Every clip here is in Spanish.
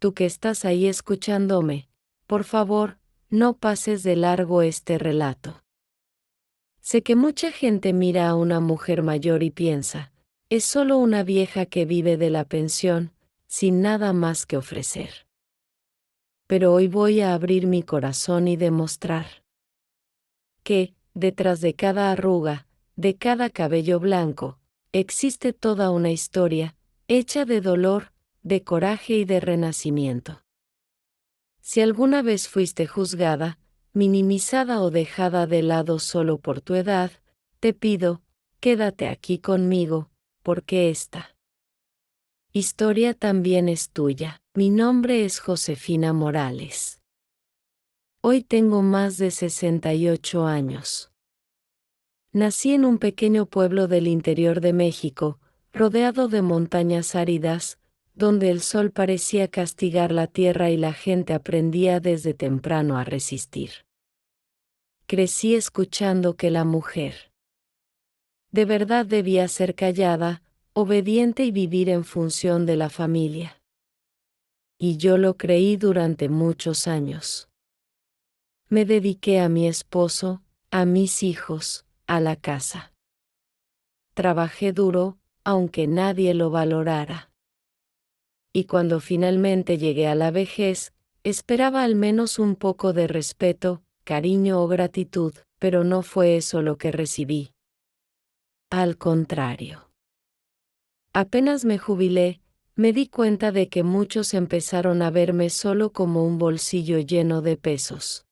tú que estás ahí escuchándome, por favor, no pases de largo este relato. Sé que mucha gente mira a una mujer mayor y piensa, es solo una vieja que vive de la pensión, sin nada más que ofrecer. Pero hoy voy a abrir mi corazón y demostrar que, detrás de cada arruga, de cada cabello blanco, existe toda una historia, hecha de dolor, de coraje y de renacimiento. Si alguna vez fuiste juzgada, minimizada o dejada de lado solo por tu edad, te pido, quédate aquí conmigo, porque esta historia también es tuya. Mi nombre es Josefina Morales. Hoy tengo más de 68 años. Nací en un pequeño pueblo del interior de México, rodeado de montañas áridas, donde el sol parecía castigar la tierra y la gente aprendía desde temprano a resistir. Crecí escuchando que la mujer de verdad debía ser callada, obediente y vivir en función de la familia. Y yo lo creí durante muchos años. Me dediqué a mi esposo, a mis hijos, a la casa. Trabajé duro, aunque nadie lo valorara. Y cuando finalmente llegué a la vejez, esperaba al menos un poco de respeto, cariño o gratitud, pero no fue eso lo que recibí. Al contrario. Apenas me jubilé, me di cuenta de que muchos empezaron a verme solo como un bolsillo lleno de pesos.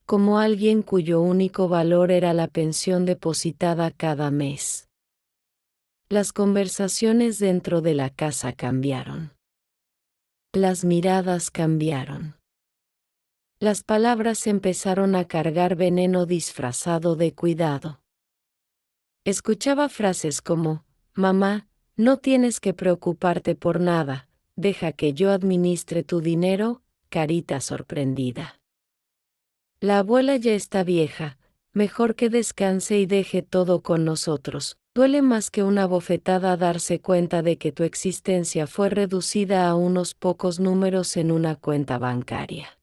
Como alguien cuyo único valor era la pensión depositada cada mes. Las conversaciones dentro de la casa cambiaron. Las miradas cambiaron. Las palabras empezaron a cargar veneno disfrazado de cuidado. Escuchaba frases como, mamá, no tienes que preocuparte por nada, deja que yo administre tu dinero, carita sorprendida. La abuela ya está vieja, mejor que descanse y deje todo con nosotros. Duele más que una bofetada darse cuenta de que tu existencia fue reducida a unos pocos números en una cuenta bancaria.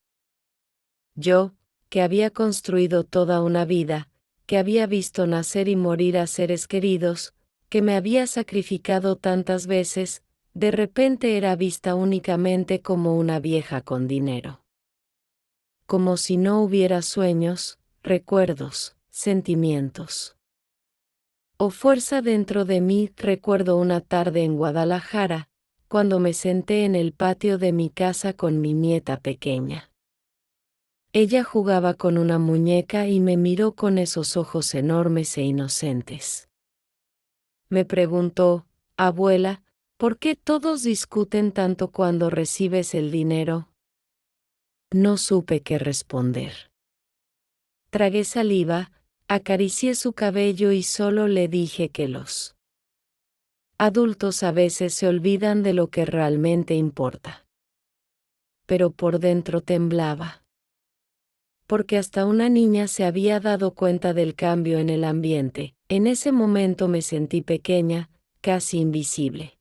Yo, que había construido toda una vida, que había visto nacer y morir a seres queridos, que me había sacrificado tantas veces, de repente era vista únicamente como una vieja con dinero. Como si no hubiera sueños, recuerdos, sentimientos o fuerza dentro de mí. Recuerdo una tarde en Guadalajara, cuando me senté en el patio de mi casa con mi nieta pequeña. Ella jugaba con una muñeca y me miró con esos ojos enormes e inocentes. Me preguntó, abuela, ¿por qué todos discuten tanto cuando recibes el dinero? No supe qué responder. Tragué saliva, acaricié su cabello y solo le dije que los adultos a veces se olvidan de lo que realmente importa. Pero por dentro temblaba. Porque hasta una niña se había dado cuenta del cambio en el ambiente. En ese momento me sentí pequeña, casi invisible.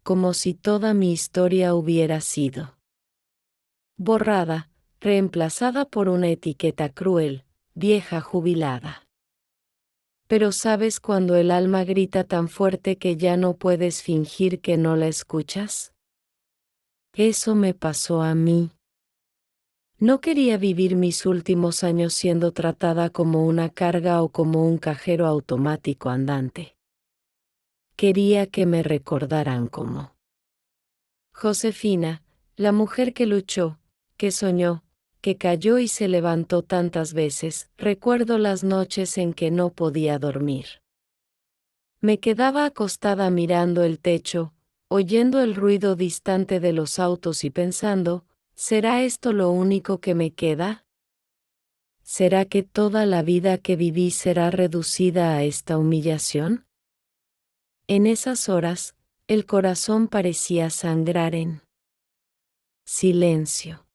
Como si toda mi historia hubiera sido borrada, reemplazada por una etiqueta cruel, vieja jubilada. Pero ¿sabes cuando el alma grita tan fuerte que ya no puedes fingir que no la escuchas? Eso me pasó a mí. No quería vivir mis últimos años siendo tratada como una carga o como un cajero automático andante. Quería que me recordaran como Josefina, la mujer que luchó, que soñó, que cayó y se levantó tantas veces. Recuerdo las noches en que no podía dormir. Me quedaba acostada mirando el techo, oyendo el ruido distante de los autos y pensando, ¿será esto lo único que me queda? ¿Será que toda la vida que viví será reducida a esta humillación? En esas horas, el corazón parecía sangrar en silencio.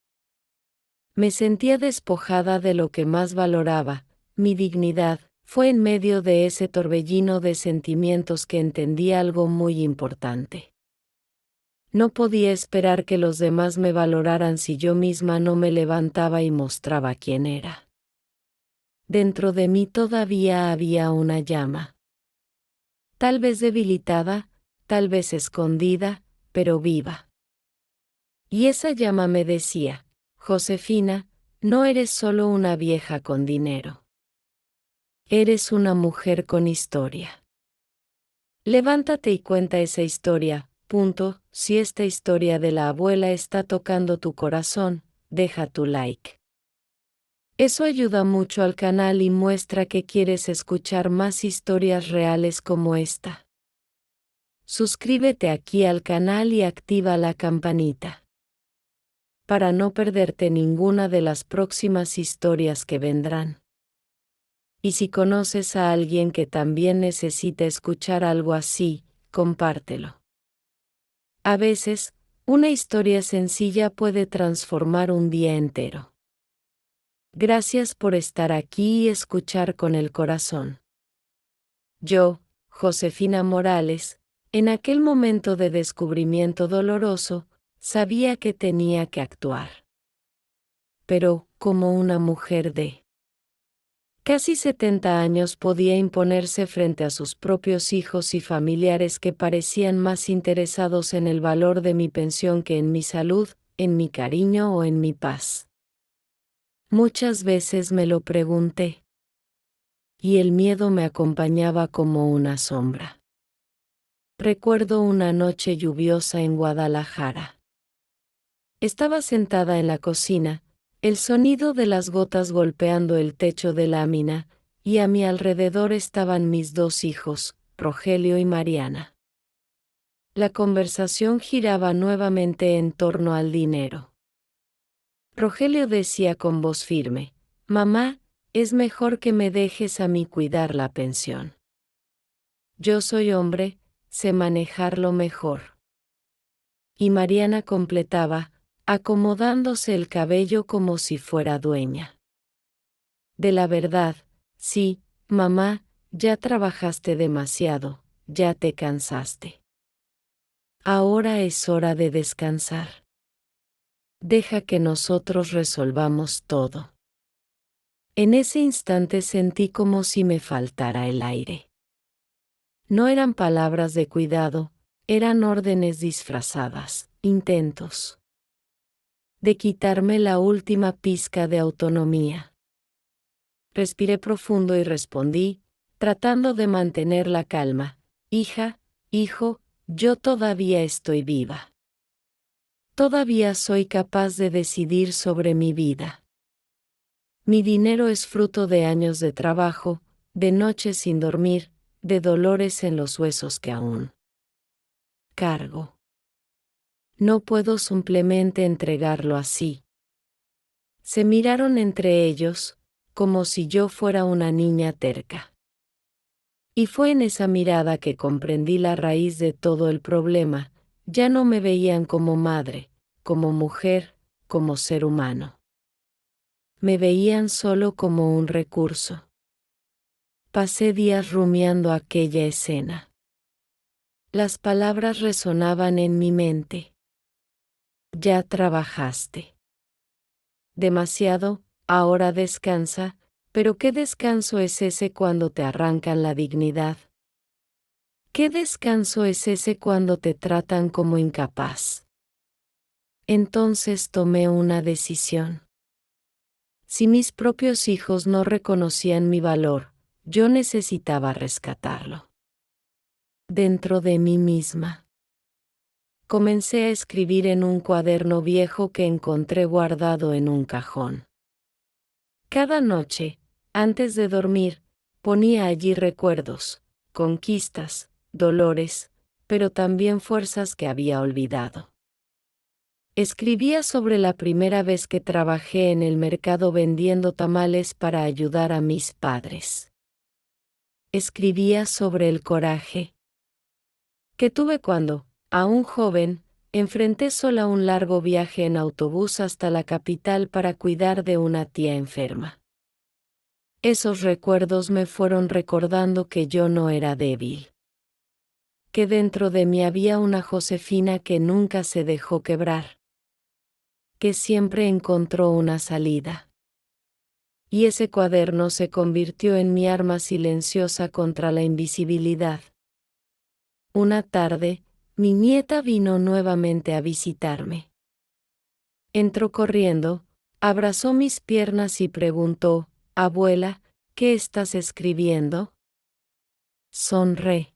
Me sentía despojada de lo que más valoraba, mi dignidad. Fue en medio de ese torbellino de sentimientos que entendí algo muy importante. No podía esperar que los demás me valoraran si yo misma no me levantaba y mostraba quién era. Dentro de mí todavía había una llama. Tal vez debilitada, tal vez escondida, pero viva. Y esa llama me decía: Josefina, no eres solo una vieja con dinero. Eres una mujer con historia. Levántate y cuenta esa historia. Si esta historia de la abuela está tocando tu corazón, deja tu like. Eso ayuda mucho al canal y muestra que quieres escuchar más historias reales como esta. Suscríbete aquí al canal y activa la campanita para no perderte ninguna de las próximas historias que vendrán. Y si conoces a alguien que también necesita escuchar algo así, compártelo. A veces, una historia sencilla puede transformar un día entero. Gracias por estar aquí y escuchar con el corazón. Yo, Josefina Morales, en aquel momento de descubrimiento doloroso, sabía que tenía que actuar. Pero, como una mujer de casi 70 años podía imponerse frente a sus propios hijos y familiares que parecían más interesados en el valor de mi pensión que en mi salud, en mi cariño o en mi paz. Muchas veces me lo pregunté. Y el miedo me acompañaba como una sombra. Recuerdo una noche lluviosa en Guadalajara. Estaba sentada en la cocina, el sonido de las gotas golpeando el techo de lámina, y a mi alrededor estaban mis dos hijos, Rogelio y Mariana. La conversación giraba nuevamente en torno al dinero. Rogelio decía con voz firme: «Mamá, es mejor que me dejes a mí cuidar la pensión. Yo soy hombre, sé manejarlo mejor». Y Mariana completaba, acomodándose el cabello como si fuera dueña. «De la verdad, sí, mamá, ya trabajaste demasiado, ya te cansaste. Ahora es hora de descansar. Deja que nosotros resolvamos todo». En ese instante sentí como si me faltara el aire. No eran palabras de cuidado, eran órdenes disfrazadas, intentos de quitarme la última pizca de autonomía. Respiré profundo y respondí, tratando de mantener la calma: «Hija, hijo, yo todavía estoy viva. Todavía soy capaz de decidir sobre mi vida. Mi dinero es fruto de años de trabajo, de noches sin dormir, de dolores en los huesos que aún cargo. No puedo simplemente entregarlo así». Se miraron entre ellos, como si yo fuera una niña terca. Y fue en esa mirada que comprendí la raíz de todo el problema. Ya no me veían como madre, como mujer, como ser humano. Me veían solo como un recurso. Pasé días rumiando aquella escena. Las palabras resonaban en mi mente. «Ya trabajaste demasiado, ahora descansa». Pero ¿qué descanso es ese cuando te arrancan la dignidad? ¿Qué descanso es ese cuando te tratan como incapaz? Entonces tomé una decisión. Si mis propios hijos no reconocían mi valor, yo necesitaba rescatarlo. Dentro de mí misma. Comencé a escribir en un cuaderno viejo que encontré guardado en un cajón. Cada noche, antes de dormir, ponía allí recuerdos, conquistas, dolores, pero también fuerzas que había olvidado. Escribía sobre la primera vez que trabajé en el mercado vendiendo tamales para ayudar a mis padres. Escribía sobre el coraje que tuve cuando, aún joven, enfrenté sola un largo viaje en autobús hasta la capital para cuidar de una tía enferma. Esos recuerdos me fueron recordando que yo no era débil, que dentro de mí había una Josefina que nunca se dejó quebrar, que siempre encontró una salida. Y ese cuaderno se convirtió en mi arma silenciosa contra la invisibilidad. Una tarde, mi nieta vino nuevamente a visitarme. Entró corriendo, abrazó mis piernas y preguntó: «Abuela, ¿qué estás escribiendo?». Sonreí.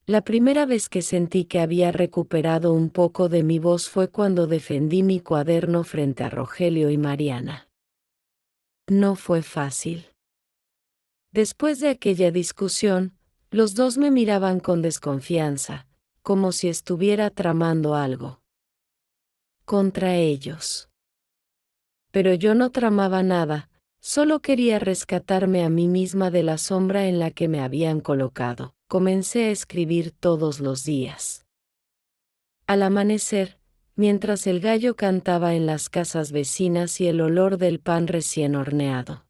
La primera vez que sentí que había recuperado un poco de mi voz fue cuando defendí mi cuaderno frente a Rogelio y Mariana. No fue fácil. Después de aquella discusión, los dos me miraban con desconfianza, como si estuviera tramando algo contra ellos. Pero yo no tramaba nada, solo quería rescatarme a mí misma de la sombra en la que me habían colocado. Comencé a escribir todos los días. Al amanecer, mientras el gallo cantaba en las casas vecinas y el olor del pan recién horneado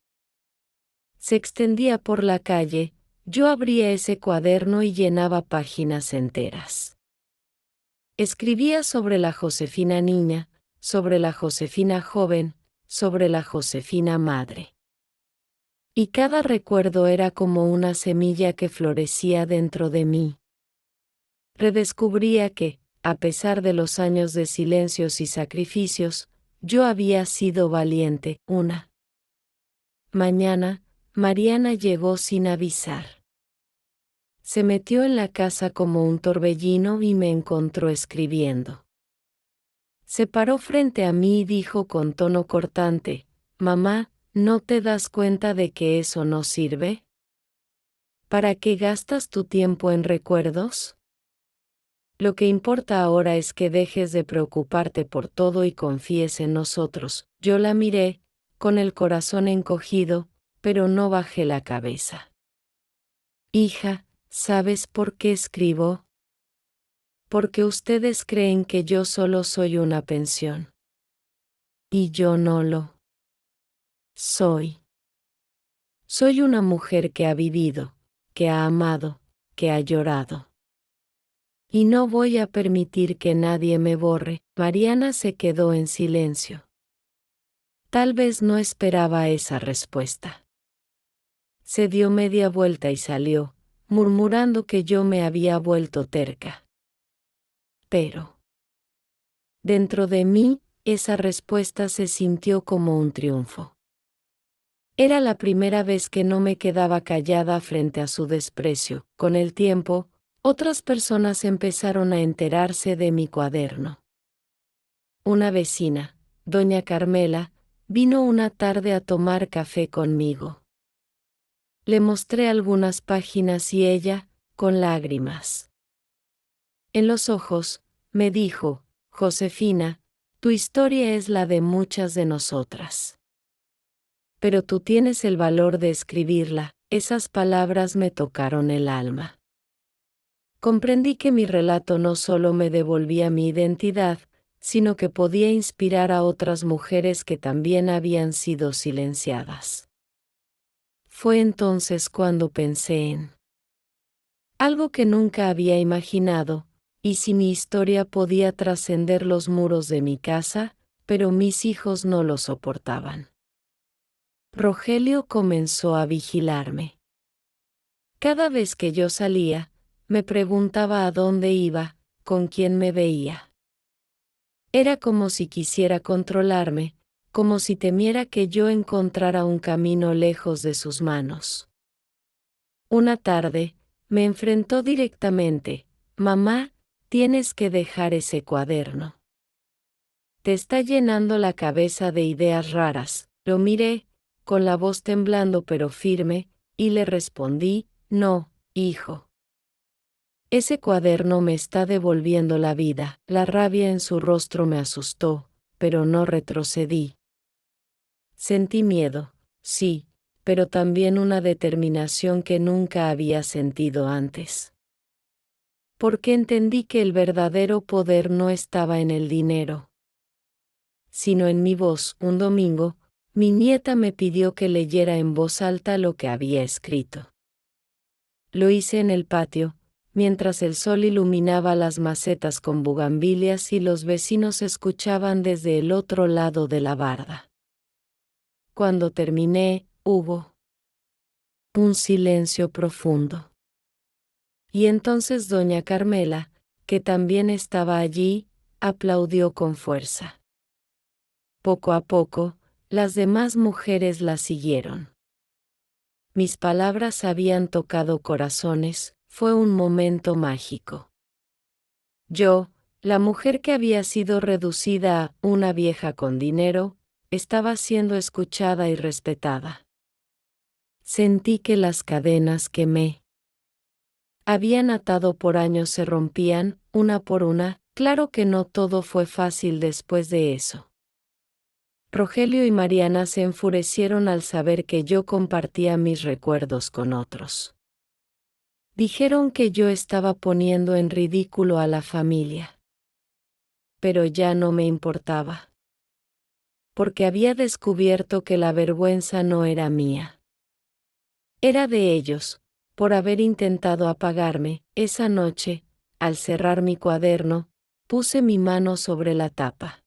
se extendía por la calle, yo abría ese cuaderno y llenaba páginas enteras. Escribía sobre la Josefina niña, sobre la Josefina joven, sobre la Josefina madre. Y cada recuerdo era como una semilla que florecía dentro de mí. Redescubría que, a pesar de los años de silencios y sacrificios, yo había sido valiente. Una mañana, Mariana llegó sin avisar. Se metió en la casa como un torbellino y me encontró escribiendo. Se paró frente a mí y dijo con tono cortante: «Mamá, ¿no te das cuenta de que eso no sirve? ¿Para qué gastas tu tiempo en recuerdos? Lo que importa ahora es que dejes de preocuparte por todo y confíes en nosotros». Yo la miré, con el corazón encogido, pero no bajé la cabeza. «Hija, ¿sabes por qué escribo? Porque ustedes creen que yo solo soy una pensión. Y yo no lo soy. Soy una mujer que ha vivido, que ha amado, que ha llorado. Y no voy a permitir que nadie me borre». Mariana se quedó en silencio. Tal vez no esperaba esa respuesta. Se dio media vuelta y salió, murmurando que yo me había vuelto terca. Pero dentro de mí, esa respuesta se sintió como un triunfo. Era la primera vez que no me quedaba callada frente a su desprecio. Con el tiempo, otras personas empezaron a enterarse de mi cuaderno. Una vecina, doña Carmela, vino una tarde a tomar café conmigo. Le mostré algunas páginas y ella, con lágrimas en los ojos, me dijo: «Josefina, tu historia es la de muchas de nosotras. Pero tú tienes el valor de escribirla». Esas palabras me tocaron el alma. Comprendí que mi relato no solo me devolvía mi identidad, sino que podía inspirar a otras mujeres que también habían sido silenciadas. Fue entonces cuando pensé en algo que nunca había imaginado: ¿y si mi historia podía trascender los muros de mi casa? Pero mis hijos no lo soportaban. Rogelio comenzó a vigilarme. Cada vez que yo salía, me preguntaba a dónde iba, con quién me veía. Era como si quisiera controlarme, como si temiera que yo encontrara un camino lejos de sus manos. Una tarde, me enfrentó directamente: «Mamá, tienes que dejar ese cuaderno. Te está llenando la cabeza de ideas raras». Lo miré, con la voz temblando pero firme, y le respondí: «No, hijo. Ese cuaderno me está devolviendo la vida». La rabia en su rostro me asustó, pero no retrocedí. Sentí miedo, sí, pero también una determinación que nunca había sentido antes. Porque entendí que el verdadero poder no estaba en el dinero, sino en mi voz. Un domingo, mi nieta me pidió que leyera en voz alta lo que había escrito. Lo hice en el patio, mientras el sol iluminaba las macetas con bugambilias y los vecinos escuchaban desde el otro lado de la barda. Cuando terminé, hubo un silencio profundo. Y entonces doña Carmela, que también estaba allí, aplaudió con fuerza. Poco a poco, las demás mujeres la siguieron. Mis palabras habían tocado corazones, fue un momento mágico. Yo, la mujer que había sido reducida a una vieja con dinero, estaba siendo escuchada y respetada. Sentí que las cadenas que me habían atado por años se rompían, una por una. Claro que no todo fue fácil después de eso. Rogelio y Mariana se enfurecieron al saber que yo compartía mis recuerdos con otros. Dijeron que yo estaba poniendo en ridículo a la familia. Pero ya no me importaba. Porque había descubierto que la vergüenza no era mía. Era de ellos, por haber intentado apagarme. Esa noche, al cerrar mi cuaderno, puse mi mano sobre la tapa.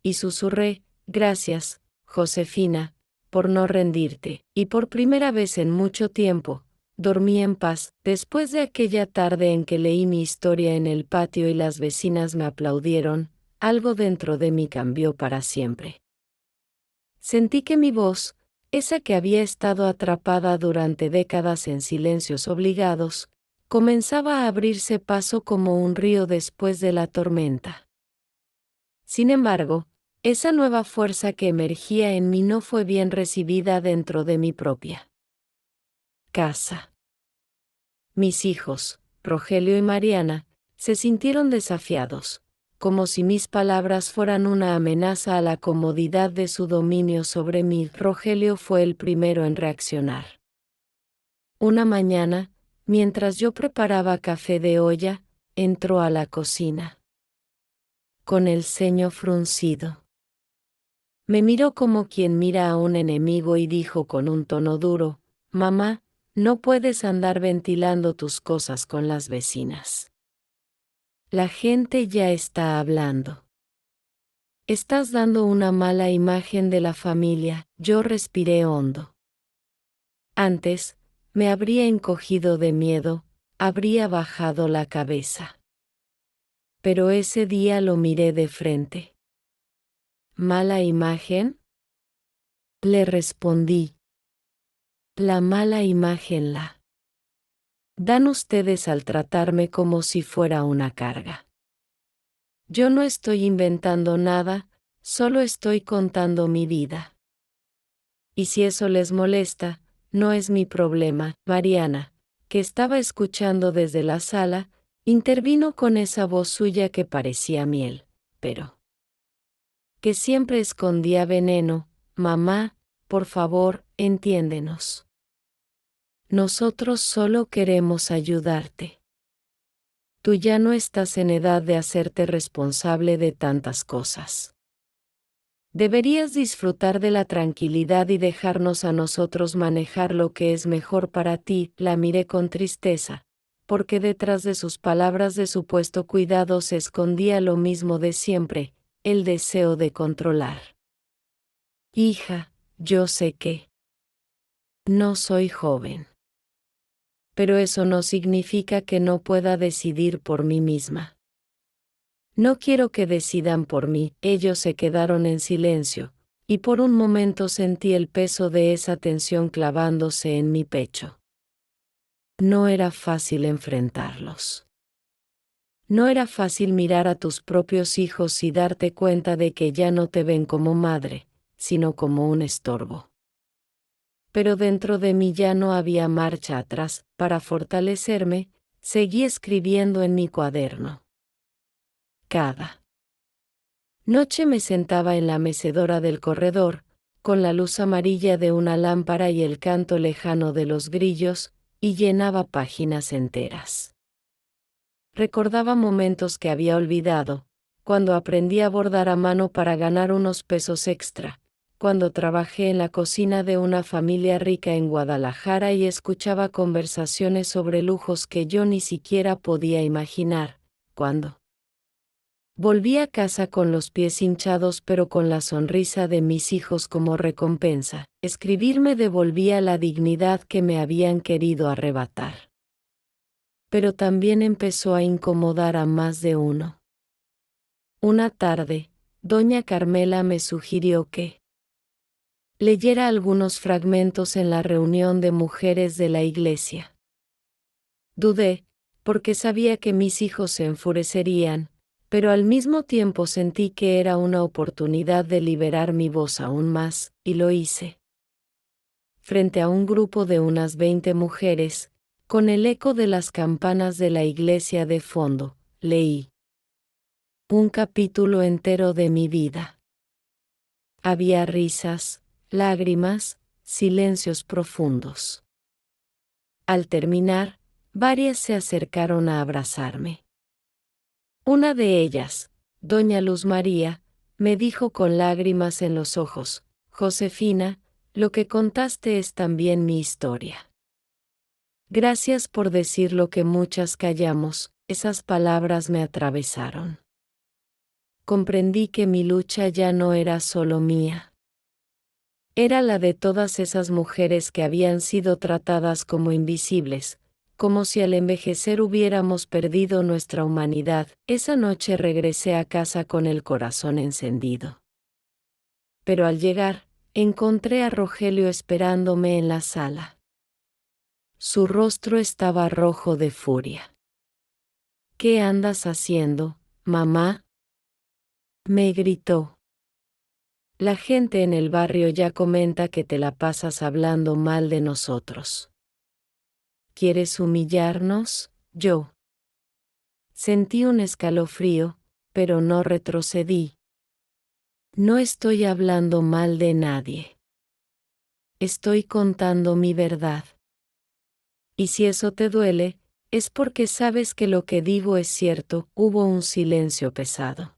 Y susurré: gracias, Josefina, por no rendirte. Y por primera vez en mucho tiempo, dormí en paz, después de aquella tarde en que leí mi historia en el patio y las vecinas me aplaudieron. Algo dentro de mí cambió para siempre. Sentí que mi voz, esa que había estado atrapada durante décadas en silencios obligados, comenzaba a abrirse paso como un río después de la tormenta. Sin embargo, esa nueva fuerza que emergía en mí no fue bien recibida dentro de mi propia casa. Mis hijos, Rogelio y Mariana, se sintieron desafiados, como si mis palabras fueran una amenaza a la comodidad de su dominio sobre mí. Rogelio fue el primero en reaccionar. Una mañana, mientras yo preparaba café de olla, entró a la cocina. Con el ceño fruncido. Me miró como quien mira a un enemigo y dijo con un tono duro: mamá, no puedes andar ventilando tus cosas con las vecinas. La gente ya está hablando. Estás dando una mala imagen de la familia. Yo respiré hondo. Antes, me habría encogido de miedo, habría bajado la cabeza. Pero ese día lo miré de frente. ¿Mala imagen? Le respondí. La mala imagen la dan ustedes al tratarme como si fuera una carga. Yo no estoy inventando nada, solo estoy contando mi vida. Y si eso les molesta, no es mi problema. Mariana, que estaba escuchando desde la sala, intervino con esa voz suya que parecía miel, pero que siempre escondía veneno. Mamá, por favor, entiéndenos. Nosotros solo queremos ayudarte. Tú ya no estás en edad de hacerte responsable de tantas cosas. Deberías disfrutar de la tranquilidad y dejarnos a nosotros manejar lo que es mejor para ti. La miré con tristeza, porque detrás de sus palabras de supuesto cuidado se escondía lo mismo de siempre, el deseo de controlar. Hija, yo sé que no soy joven. Pero eso no significa que no pueda decidir por mí misma. No quiero que decidan por mí. Ellos se quedaron en silencio, y por un momento sentí el peso de esa tensión clavándose en mi pecho. No era fácil enfrentarlos. No era fácil mirar a tus propios hijos y darte cuenta de que ya no te ven como madre, sino como un estorbo. Pero dentro de mí ya no había marcha atrás. Para fortalecerme, seguí escribiendo en mi cuaderno. Cada noche me sentaba en la mecedora del corredor, con la luz amarilla de una lámpara y el canto lejano de los grillos, y llenaba páginas enteras. Recordaba momentos que había olvidado, cuando aprendí a bordar a mano para ganar unos pesos extra, cuando trabajé en la cocina de una familia rica en Guadalajara y escuchaba conversaciones sobre lujos que yo ni siquiera podía imaginar. Cuando volví a casa con los pies hinchados pero con la sonrisa de mis hijos como recompensa, escribir me devolvía la dignidad que me habían querido arrebatar. Pero también empezó a incomodar a más de uno. Una tarde, doña Carmela me sugirió que leyera algunos fragmentos en la reunión de mujeres de la iglesia. Dudé, porque sabía que mis hijos se enfurecerían, pero al mismo tiempo sentí que era una oportunidad de liberar mi voz aún más, y lo hice. Frente a un grupo de unas 20 mujeres, con el eco de las campanas de la iglesia de fondo, leí un capítulo entero de mi vida. Había risas, lágrimas, silencios profundos. Al terminar, varias se acercaron a abrazarme. Una de ellas, doña Luz María, me dijo con lágrimas en los ojos: Josefina, lo que contaste es también mi historia. Gracias por decir lo que muchas callamos, esas palabras me atravesaron. Comprendí que mi lucha ya no era solo mía. Era la de todas esas mujeres que habían sido tratadas como invisibles, como si al envejecer hubiéramos perdido nuestra humanidad. Esa noche regresé a casa con el corazón encendido. Pero al llegar, encontré a Rogelio esperándome en la sala. Su rostro estaba rojo de furia. ¿Qué andas haciendo, mamá?, me gritó. La gente en el barrio ya comenta que te la pasas hablando mal de nosotros. ¿Quieres humillarnos? Yo sentí un escalofrío, pero no retrocedí. No estoy hablando mal de nadie. Estoy contando mi verdad. Y si eso te duele, es porque sabes que lo que digo es cierto. Hubo un silencio pesado.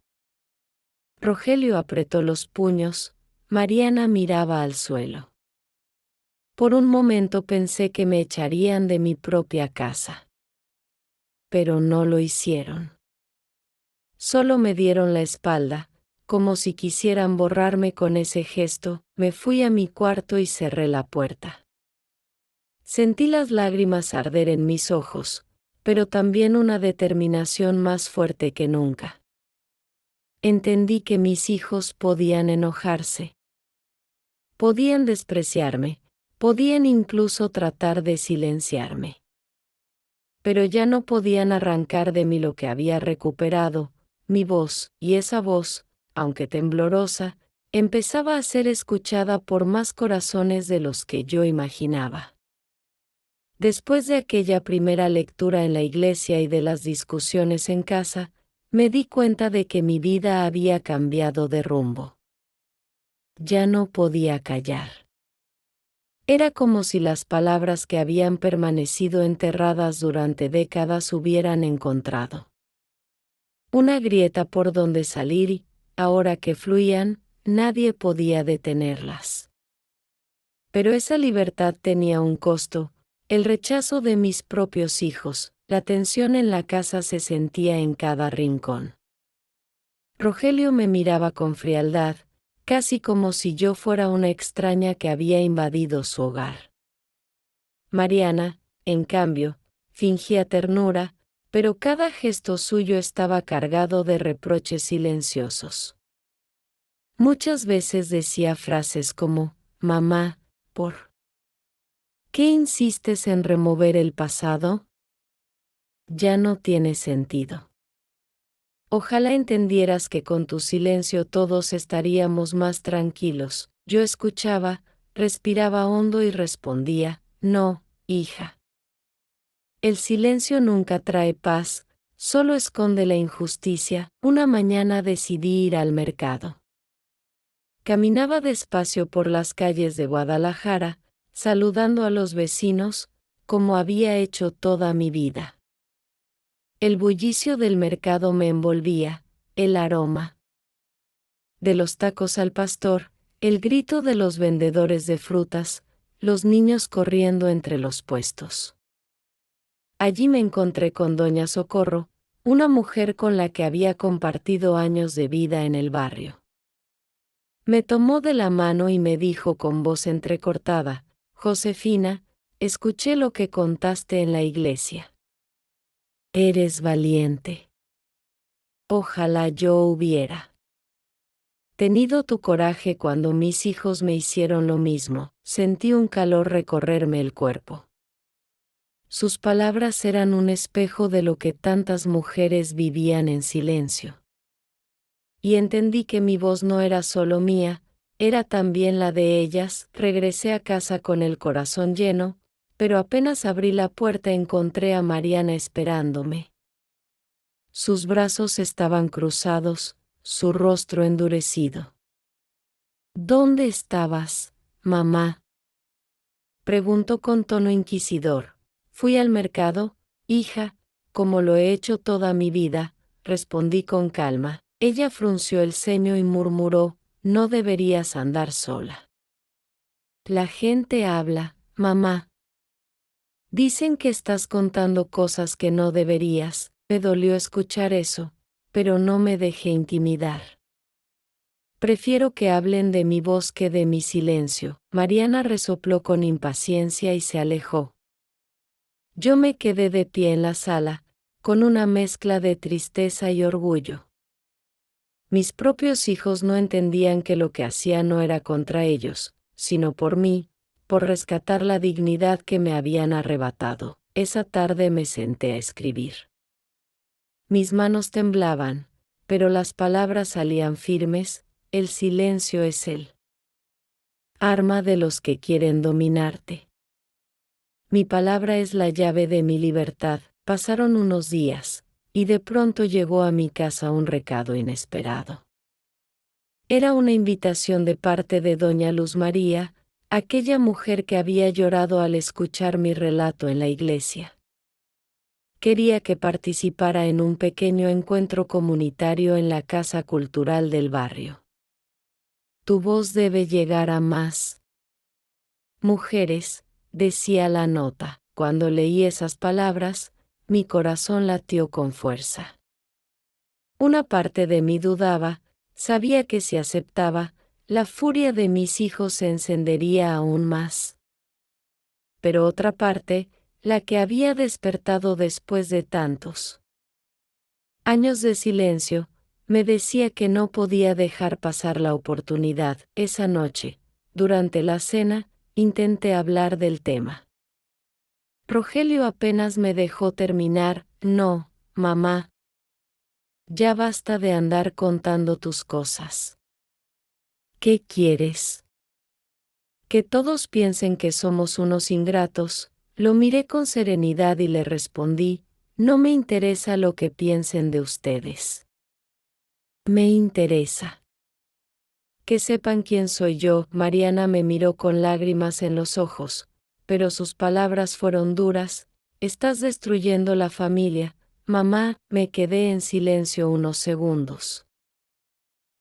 Rogelio apretó los puños, Mariana miraba al suelo. Por un momento pensé que me echarían de mi propia casa. Pero no lo hicieron. Solo me dieron la espalda, como si quisieran borrarme con ese gesto. Me fui a mi cuarto y cerré la puerta. Sentí las lágrimas arder en mis ojos, pero también una determinación más fuerte que nunca. Entendí que mis hijos podían enojarse. Podían despreciarme, podían incluso tratar de silenciarme. Pero ya no podían arrancar de mí lo que había recuperado, mi voz, y esa voz, aunque temblorosa, empezaba a ser escuchada por más corazones de los que yo imaginaba. Después de aquella primera lectura en la iglesia y de las discusiones en casa, me di cuenta de que mi vida había cambiado de rumbo. Ya no podía callar. Era como si las palabras que habían permanecido enterradas durante décadas hubieran encontrado una grieta por donde salir y, ahora que fluían, nadie podía detenerlas. Pero esa libertad tenía un costo: el rechazo de mis propios hijos. La tensión en la casa se sentía en cada rincón. Rogelio me miraba con frialdad, casi como si yo fuera una extraña que había invadido su hogar. Mariana, en cambio, fingía ternura, pero cada gesto suyo estaba cargado de reproches silenciosos. Muchas veces decía frases como: mamá, ¿por qué insistes en remover el pasado? Ya no tiene sentido. Ojalá entendieras que con tu silencio todos estaríamos más tranquilos. Yo escuchaba, respiraba hondo y respondía: no, hija. El silencio nunca trae paz, solo esconde la injusticia. Una mañana decidí ir al mercado. Caminaba despacio por las calles de Guadalajara, saludando a los vecinos, como había hecho toda mi vida. El bullicio del mercado me envolvía, el aroma de los tacos al pastor, el grito de los vendedores de frutas, los niños corriendo entre los puestos. Allí me encontré con doña Socorro, una mujer con la que había compartido años de vida en el barrio. Me tomó de la mano y me dijo con voz entrecortada: Josefina, escuché lo que contaste en la iglesia. Eres valiente. Ojalá yo hubiera tenido tu coraje cuando mis hijos me hicieron lo mismo. Sentí un calor recorrerme el cuerpo. Sus palabras eran un espejo de lo que tantas mujeres vivían en silencio. Y entendí que mi voz no era solo mía, era también la de ellas. Regresé a casa con el corazón lleno, pero apenas abrí la puerta encontré a Mariana esperándome. Sus brazos estaban cruzados, su rostro endurecido. ¿Dónde estabas, mamá?, preguntó con tono inquisidor. Fui al mercado, hija, como lo he hecho toda mi vida, respondí con calma. Ella frunció el ceño y murmuró: no deberías andar sola. La gente habla, mamá. Dicen que estás contando cosas que no deberías. Me dolió escuchar eso, pero no me dejé intimidar. Prefiero que hablen de mi voz que de mi silencio. Mariana resopló con impaciencia y se alejó. Yo me quedé de pie en la sala, con una mezcla de tristeza y orgullo. Mis propios hijos no entendían que lo que hacía no era contra ellos, sino por mí, por rescatar la dignidad que me habían arrebatado. Esa tarde me senté a escribir. Mis manos temblaban, pero las palabras salían firmes. El silencio es el arma de los que quieren dominarte. Mi palabra es la llave de mi libertad. Pasaron unos días, y de pronto llegó a mi casa un recado inesperado. Era una invitación de parte de doña Luz María, aquella mujer que había llorado al escuchar mi relato en la iglesia. Quería que participara en un pequeño encuentro comunitario en la Casa Cultural del barrio. Tu voz debe llegar a más mujeres, decía la nota. Cuando leí esas palabras, mi corazón latió con fuerza. Una parte de mí dudaba, sabía que si aceptaba, la furia de mis hijos se encendería aún más. Pero otra parte, la que había despertado después de tantos años de silencio, me decía que no podía dejar pasar la oportunidad. Esa noche, durante la cena, intenté hablar del tema. Rogelio apenas me dejó terminar. No, mamá. Ya basta de andar contando tus cosas. ¿Qué quieres? Que todos piensen que somos unos ingratos. Lo miré con serenidad y le respondí: no me interesa lo que piensen de ustedes. Me interesa que sepan quién soy yo. Mariana me miró con lágrimas en los ojos, pero sus palabras fueron duras. Estás destruyendo la familia, mamá. Me quedé en silencio unos segundos.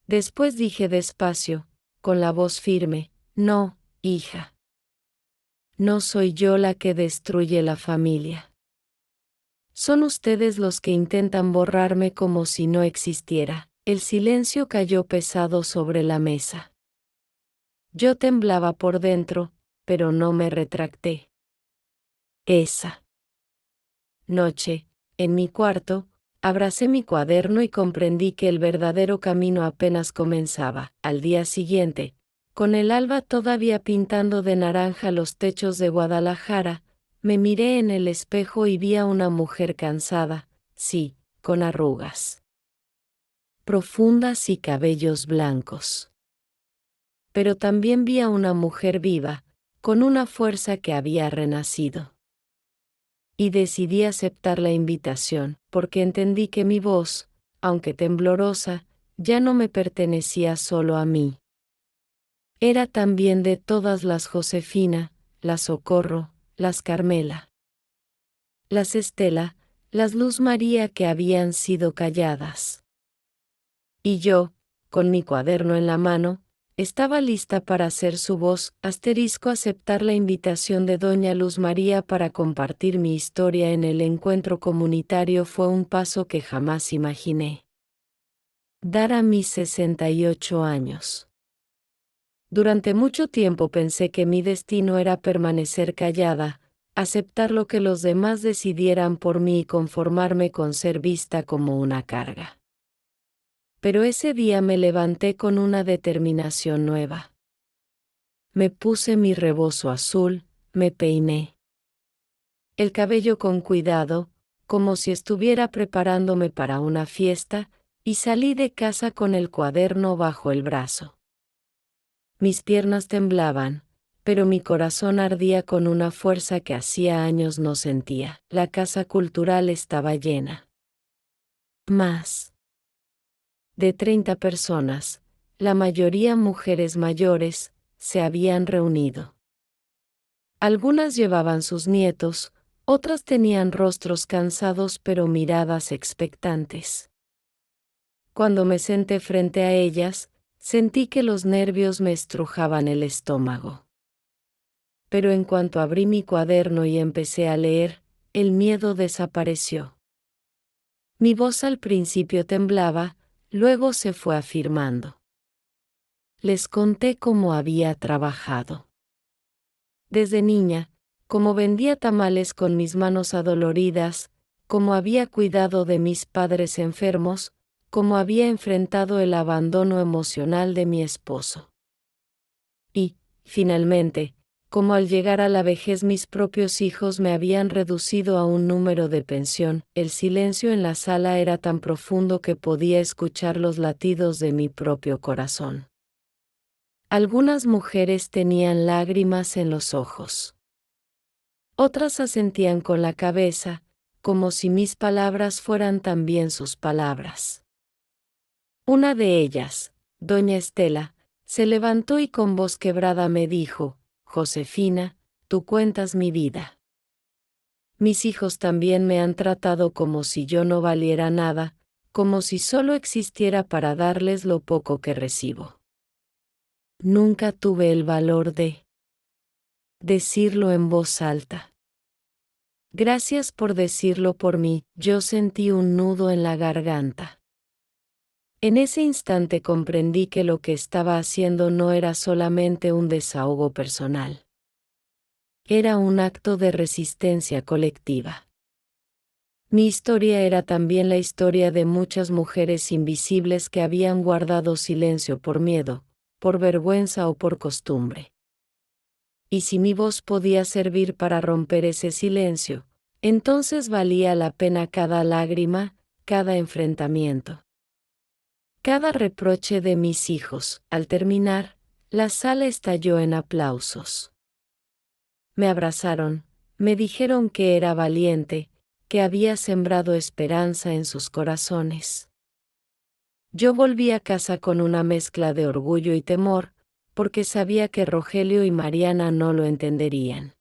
Después dije despacio, con la voz firme: no, hija. No soy yo la que destruye la familia. Son ustedes los que intentan borrarme como si no existiera. El silencio cayó pesado sobre la mesa. Yo temblaba por dentro, pero no me retracté. Esa noche, en mi cuarto, abracé mi cuaderno y comprendí que el verdadero camino apenas comenzaba. Al día siguiente, con el alba todavía pintando de naranja los techos de Guadalajara, me miré en el espejo y vi a una mujer cansada, sí, con arrugas profundas y cabellos blancos. Pero también vi a una mujer viva, con una fuerza que había renacido. Y decidí aceptar la invitación, porque entendí que mi voz, aunque temblorosa, ya no me pertenecía solo a mí. Era también de todas las Josefina, las Socorro, las Carmela, las Estela, las Luz María que habían sido calladas. Y yo, con mi cuaderno en la mano, Estaba lista para hacer su voz, aceptar la invitación de doña Luz María para compartir mi historia en el encuentro comunitario fue un paso que jamás imaginé dar a mis 68 años. Durante mucho tiempo pensé que mi destino era permanecer callada, aceptar lo que los demás decidieran por mí y conformarme con ser vista como una carga. Pero ese día me levanté con una determinación nueva. Me puse mi rebozo azul, me peiné el cabello con cuidado, como si estuviera preparándome para una fiesta, y salí de casa con el cuaderno bajo el brazo. Mis piernas temblaban, pero mi corazón ardía con una fuerza que hacía años no sentía. La casa cultural estaba llena. Más de 30 personas, la mayoría mujeres mayores, se habían reunido. Algunas llevaban sus nietos, otras tenían rostros cansados pero miradas expectantes. Cuando me senté frente a ellas, sentí que los nervios me estrujaban el estómago. Pero en cuanto abrí mi cuaderno y empecé a leer, el miedo desapareció. Mi voz al principio temblaba, luego se fue afirmando. Les conté cómo había trabajado. Desde niña, cómo vendía tamales con mis manos adoloridas, cómo había cuidado de mis padres enfermos, cómo había enfrentado el abandono emocional de mi esposo. Y, finalmente, cómo al llegar a la vejez mis propios hijos me habían reducido a un número de pensión. El silencio en la sala era tan profundo que podía escuchar los latidos de mi propio corazón. Algunas mujeres tenían lágrimas en los ojos. Otras asentían con la cabeza, como si mis palabras fueran también sus palabras. Una de ellas, doña Estela, se levantó y con voz quebrada me dijo: Josefina, tú cuentas mi vida. Mis hijos también me han tratado como si yo no valiera nada, como si solo existiera para darles lo poco que recibo. Nunca tuve el valor de decirlo en voz alta. Gracias por decirlo por mí, yo sentí un nudo en la garganta. En ese instante comprendí que lo que estaba haciendo no era solamente un desahogo personal. Era un acto de resistencia colectiva. Mi historia era también la historia de muchas mujeres invisibles que habían guardado silencio por miedo, por vergüenza o por costumbre. Y si mi voz podía servir para romper ese silencio, entonces valía la pena cada lágrima, cada enfrentamiento. Cada reproche de mis hijos. Al terminar, la sala estalló en aplausos. Me abrazaron, me dijeron que era valiente, que había sembrado esperanza en sus corazones. Yo volví a casa con una mezcla de orgullo y temor, porque sabía que Rogelio y Mariana no lo entenderían.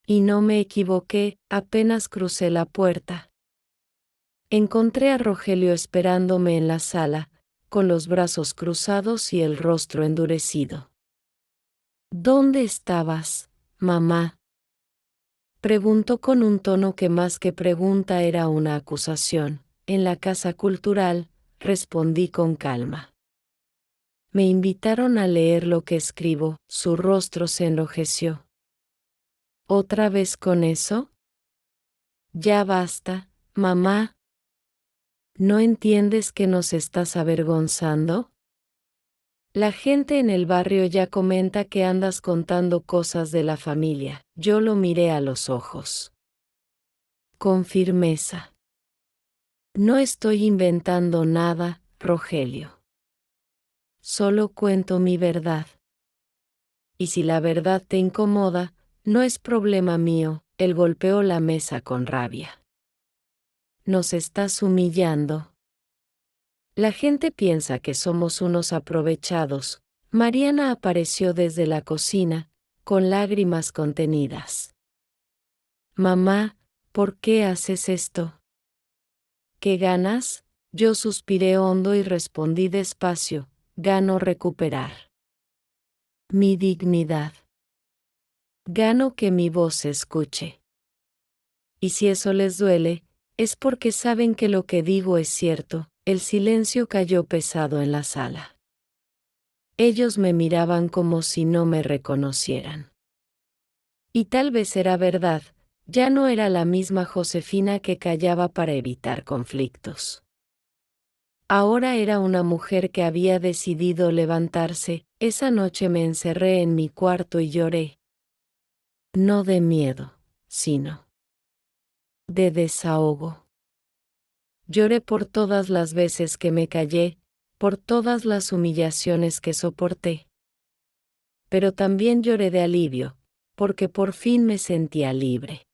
Y no me equivoqué, apenas crucé la puerta. Encontré a Rogelio esperándome en la sala, con los brazos cruzados y el rostro endurecido. ¿Dónde estabas, mamá? Preguntó con un tono que más que pregunta era una acusación. En la casa cultural, respondí con calma. Me invitaron a leer lo que escribo. Su rostro se enrojeció. ¿Otra vez con eso? Ya basta, mamá. ¿No entiendes que nos estás avergonzando? La gente en el barrio ya comenta que andas contando cosas de la familia. Yo lo miré a los ojos. Con firmeza. No estoy inventando nada, Rogelio. Solo cuento mi verdad. Y si la verdad te incomoda, no es problema mío. Él golpeó la mesa con rabia. Nos estás humillando. La gente piensa que somos unos aprovechados. Mariana apareció desde la cocina, con lágrimas contenidas. Mamá, ¿por qué haces esto? ¿Qué ganas? Yo suspiré hondo y respondí despacio. gano recuperar mi dignidad. Gano que mi voz se escuche. Y si eso les duele, es porque saben que lo que digo es cierto. El silencio cayó pesado en la sala. Ellos me miraban como si no me reconocieran. Y tal vez era verdad, ya no era la misma Josefina que callaba para evitar conflictos. Ahora era una mujer que había decidido levantarse. Esa noche me encerré en mi cuarto y lloré. No de miedo, sino de desahogo. Lloré por todas las veces que me callé, por todas las humillaciones que soporté. Pero también lloré de alivio, porque por fin me sentía libre.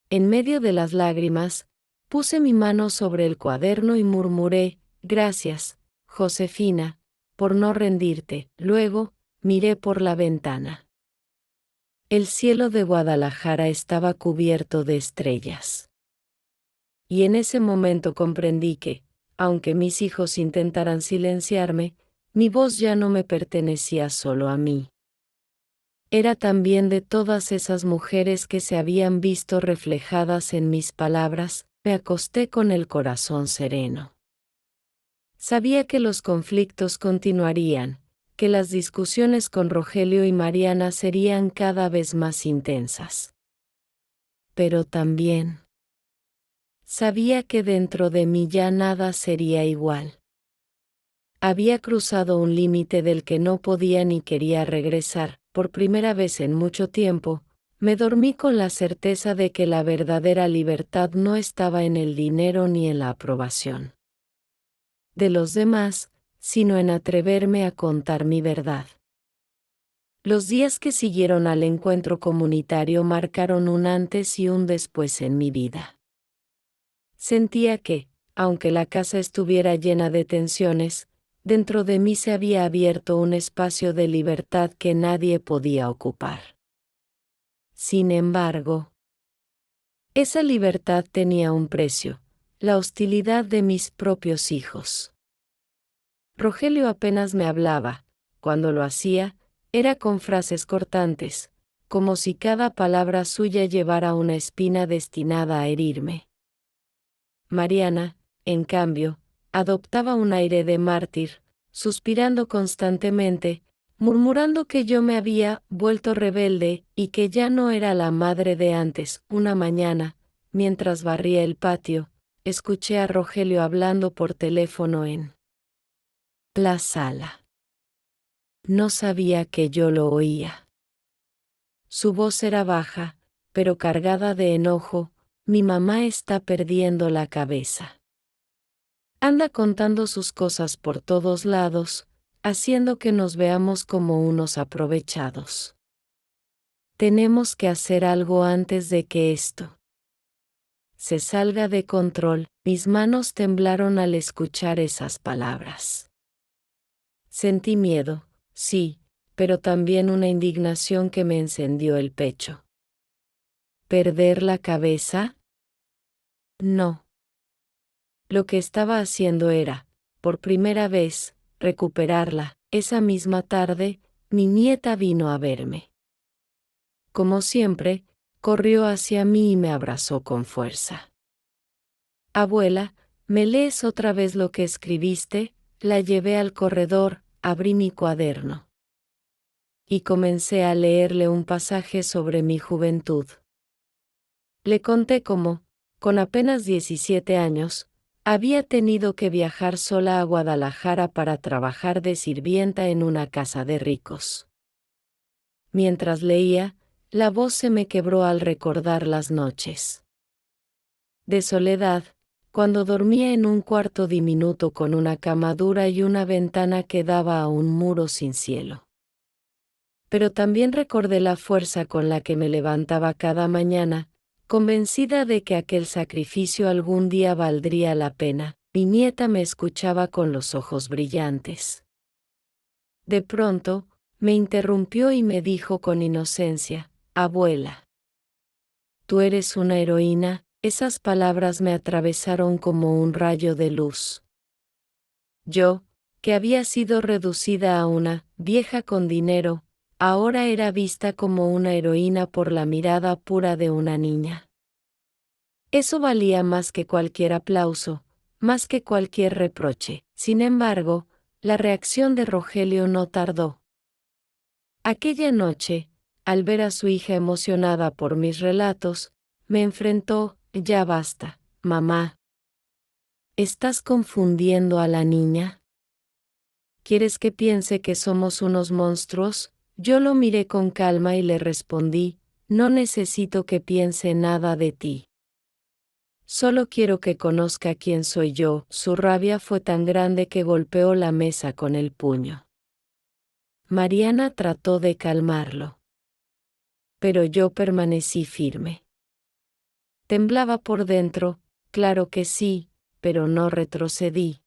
En medio de las lágrimas, puse mi mano sobre el cuaderno y murmuré, gracias, Josefina, por no rendirte. Luego, miré por la ventana. El cielo de Guadalajara estaba cubierto de estrellas. Y en ese momento comprendí que, aunque mis hijos intentaran silenciarme, mi voz ya no me pertenecía solo a mí. Era también de todas esas mujeres que se habían visto reflejadas en mis palabras. Me acosté con el corazón sereno. Sabía que los conflictos continuarían, que las discusiones con Rogelio y Mariana serían cada vez más intensas. Pero también sabía que dentro de mí ya nada sería igual. Había cruzado un límite del que no podía ni quería regresar. Por primera vez en mucho tiempo, me dormí con la certeza de que la verdadera libertad no estaba en el dinero ni en la aprobación de los demás, sino en atreverme a contar mi verdad. Los días que siguieron al encuentro comunitario marcaron un antes y un después en mi vida. Sentía que, aunque la casa estuviera llena de tensiones, dentro de mí se había abierto un espacio de libertad que nadie podía ocupar. Sin embargo, esa libertad tenía un precio, la hostilidad de mis propios hijos. Rogelio apenas me hablaba, cuando lo hacía, era con frases cortantes, como si cada palabra suya llevara una espina destinada a herirme. Mariana, en cambio, adoptaba un aire de mártir, suspirando constantemente, murmurando que yo me había vuelto rebelde y que ya no era la madre de antes. Una mañana, mientras barría el patio, escuché a Rogelio hablando por teléfono en la sala. No sabía que yo lo oía. Su voz era baja, pero cargada de enojo. Mi mamá está perdiendo la cabeza. Anda contando sus cosas por todos lados, haciendo que nos veamos como unos aprovechados. Tenemos que hacer algo antes de que esto se salga de control. Mis manos temblaron al escuchar esas palabras. Sentí miedo, sí, pero también una indignación que me encendió el pecho. ¿Perder la cabeza? No. Lo que estaba haciendo era, por primera vez, recuperarla. Esa misma tarde, mi nieta vino a verme. Como siempre, corrió hacia mí y me abrazó con fuerza. Abuela, ¿me lees otra vez lo que escribiste? La llevé al corredor, abrí mi cuaderno y comencé a leerle un pasaje sobre mi juventud. Le conté cómo, con apenas 17 años, había tenido que viajar sola a Guadalajara para trabajar de sirvienta en una casa de ricos. Mientras leía, la voz se me quebró al recordar las noches de soledad, cuando dormía en un cuarto diminuto con una cama dura y una ventana que daba a un muro sin cielo. Pero también recordé la fuerza con la que me levantaba cada mañana, convencida de que aquel sacrificio algún día valdría la pena. Mi nieta me escuchaba con los ojos brillantes. De pronto, me interrumpió y me dijo con inocencia, «Abuela, tú eres una heroína». Esas palabras me atravesaron como un rayo de luz. Yo, que había sido reducida a una vieja con dinero, ahora era vista como una heroína por la mirada pura de una niña. Eso valía más que cualquier aplauso, más que cualquier reproche. Sin embargo, la reacción de Rogelio no tardó. Aquella noche, al ver a su hija emocionada por mis relatos, me enfrentó: «Ya basta, mamá. ¿Estás confundiendo a la niña? ¿Quieres que piense que somos unos monstruos?». Yo lo miré con calma y le respondí: «No necesito que piense nada de ti. Solo quiero que conozca quién soy yo». Su rabia fue tan grande que golpeó la mesa con el puño. Mariana trató de calmarlo. Pero yo permanecí firme. Temblaba por dentro, claro que sí, pero no retrocedí.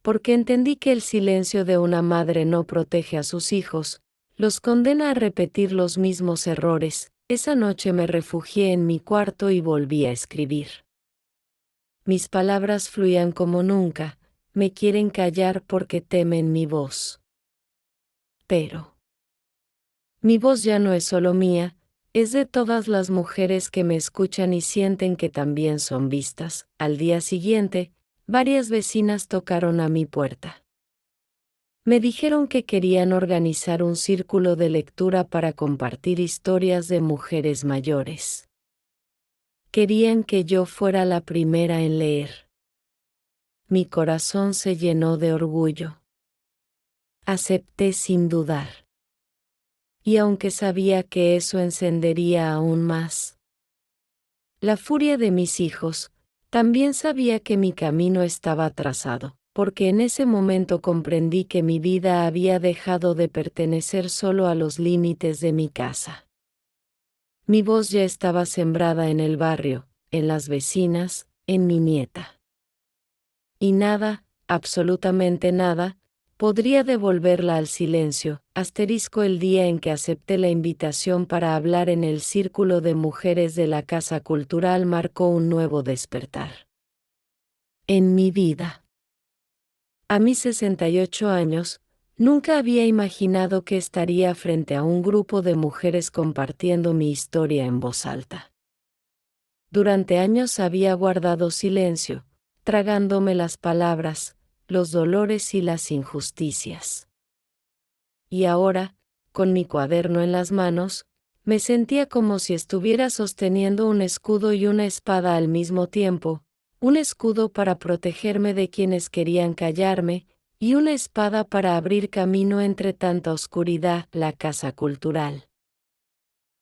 Porque entendí que el silencio de una madre no protege a sus hijos, los condena a repetir los mismos errores. Esa noche me refugié en mi cuarto y volví a escribir. Mis palabras fluían como nunca, me quieren callar porque temen mi voz. Pero mi voz ya no es solo mía, es de todas las mujeres que me escuchan y sienten que también son vistas. Al día siguiente, varias vecinas tocaron a mi puerta. Me dijeron que querían organizar un círculo de lectura para compartir historias de mujeres mayores. Querían que yo fuera la primera en leer. Mi corazón se llenó de orgullo. Acepté sin dudar. Y aunque sabía que eso encendería aún más la furia de mis hijos, también sabía que mi camino estaba trazado, porque en ese momento comprendí que mi vida había dejado de pertenecer solo a los límites de mi casa. Mi voz ya estaba sembrada en el barrio, en las vecinas, en mi nieta. Y nada, absolutamente nada, podría devolverla al silencio. El día en que acepté la invitación para hablar en el círculo de mujeres de la Casa Cultural marcó un nuevo despertar en mi vida. A mis 68 años, nunca había imaginado que estaría frente a un grupo de mujeres compartiendo mi historia en voz alta. Durante años había guardado silencio, tragándome las palabras, los dolores y las injusticias. Y ahora, con mi cuaderno en las manos, me sentía como si estuviera sosteniendo un escudo y una espada al mismo tiempo, un escudo para protegerme de quienes querían callarme, y una espada para abrir camino entre tanta oscuridad. La Casa Cultural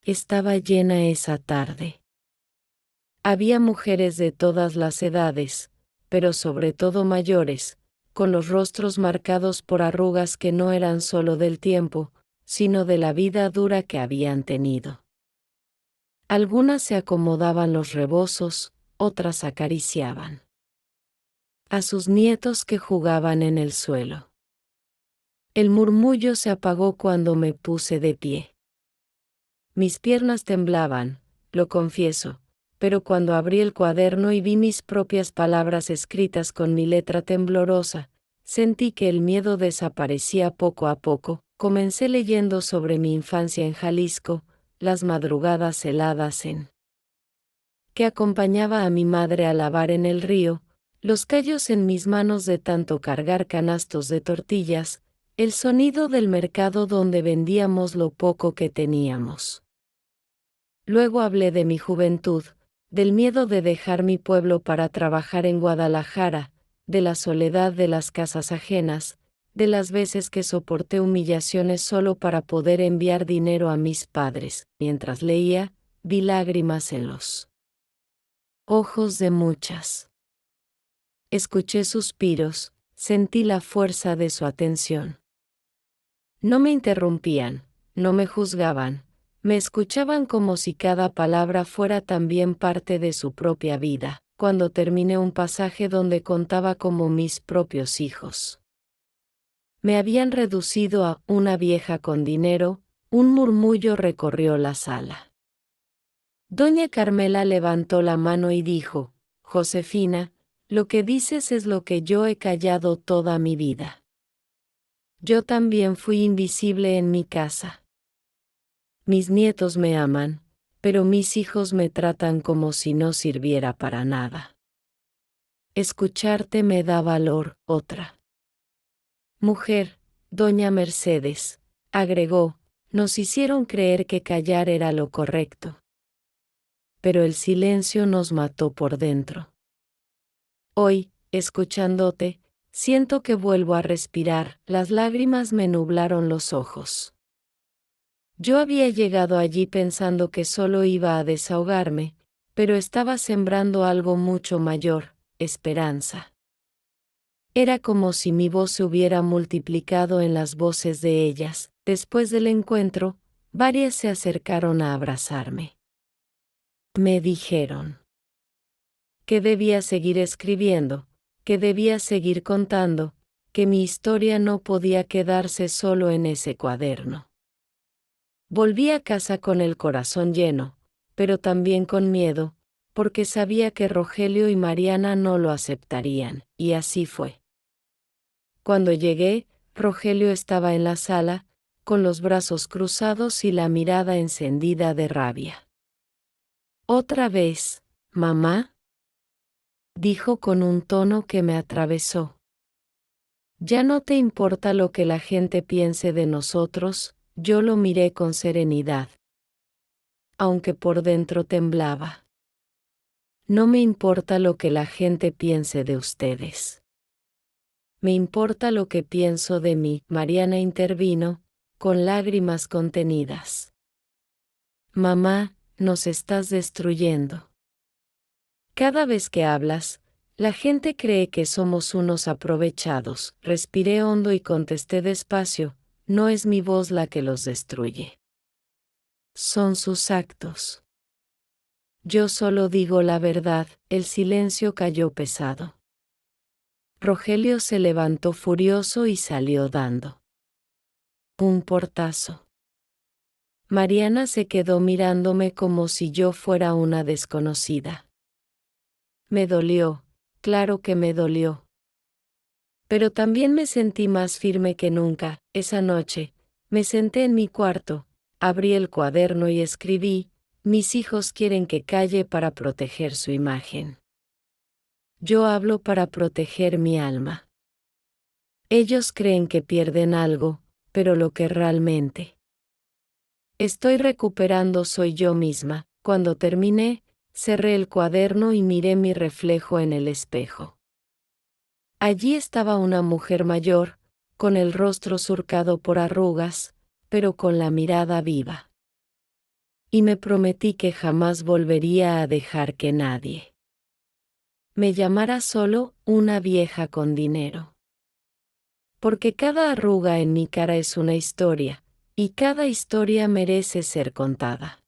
estaba llena esa tarde. Había mujeres de todas las edades, pero sobre todo mayores, con los rostros marcados por arrugas que no eran solo del tiempo, sino de la vida dura que habían tenido. Algunas se acomodaban los rebozos, otras acariciaban a sus nietos que jugaban en el suelo. El murmullo se apagó cuando me puse de pie. Mis piernas temblaban, lo confieso, pero cuando abrí el cuaderno y vi mis propias palabras escritas con mi letra temblorosa, sentí que el miedo desaparecía poco a poco. Comencé leyendo sobre mi infancia en Jalisco, las madrugadas heladas en que acompañaba a mi madre a lavar en el río, los callos en mis manos de tanto cargar canastos de tortillas, el sonido del mercado donde vendíamos lo poco que teníamos. Luego hablé de mi juventud, del miedo de dejar mi pueblo para trabajar en Guadalajara, de la soledad de las casas ajenas, de las veces que soporté humillaciones solo para poder enviar dinero a mis padres. Mientras leía, vi lágrimas en los ojos de muchas. Escuché suspiros, sentí la fuerza de su atención. No me interrumpían, no me juzgaban, me escuchaban como si cada palabra fuera también parte de su propia vida. Cuando terminé un pasaje donde contaba como mis propios hijos me habían reducido a una vieja con dinero, un murmullo recorrió la sala. Doña Carmela levantó la mano y dijo: «Josefina, Lo que dices es lo que yo he callado toda mi vida. Yo también fui invisible en mi casa. Mis nietos me aman, pero mis hijos me tratan como si no sirviera para nada. Escucharte me da valor. Otra mujer, doña Mercedes, agregó, nos hicieron creer que callar era lo correcto. Pero el silencio nos mató por dentro. Hoy, escuchándote, siento que vuelvo a respirar, las lágrimas me nublaron los ojos. Yo había llegado allí pensando que solo iba a desahogarme, pero estaba sembrando algo mucho mayor, esperanza. Era como si mi voz se hubiera multiplicado en las voces de ellas. Después del encuentro, varias se acercaron a abrazarme. Me dijeron que debía seguir escribiendo, que debía seguir contando, que mi historia no podía quedarse solo en ese cuaderno. Volví a casa con el corazón lleno, pero también con miedo, porque sabía que Rogelio y Mariana no lo aceptarían, y así fue. Cuando llegué, Rogelio estaba en la sala, con los brazos cruzados y la mirada encendida de rabia. ¿Otra vez, mamá?, dijo con un tono que me atravesó. ¿Ya no te importa lo que la gente piense de nosotros? Yo lo miré con serenidad, aunque por dentro temblaba. No me importa lo que la gente piense de ustedes. Me importa lo que pienso de mí. Mariana intervino, con lágrimas contenidas. Mamá, nos estás destruyendo. Cada vez que hablas, la gente cree que somos unos aprovechados. Respiré hondo y contesté despacio, no es mi voz la que los destruye. Son sus actos. Yo solo digo la verdad. El silencio cayó pesado. Rogelio se levantó furioso y salió dando un portazo. Mariana se quedó mirándome como si yo fuera una desconocida. Me dolió, claro que me dolió. Pero también me sentí más firme que nunca. Esa noche, me senté en mi cuarto, abrí el cuaderno y escribí, mis hijos quieren que calle para proteger su imagen. Yo hablo para proteger mi alma. Ellos creen que pierden algo, pero lo que realmente estoy recuperando soy yo misma. Cuando terminé, cerré el cuaderno y miré mi reflejo en el espejo. Allí estaba una mujer mayor, con el rostro surcado por arrugas, pero con la mirada viva. Y me prometí que jamás volvería a dejar que nadie me llamara solo una vieja con dinero. Porque cada arruga en mi cara es una historia, y cada historia merece ser contada.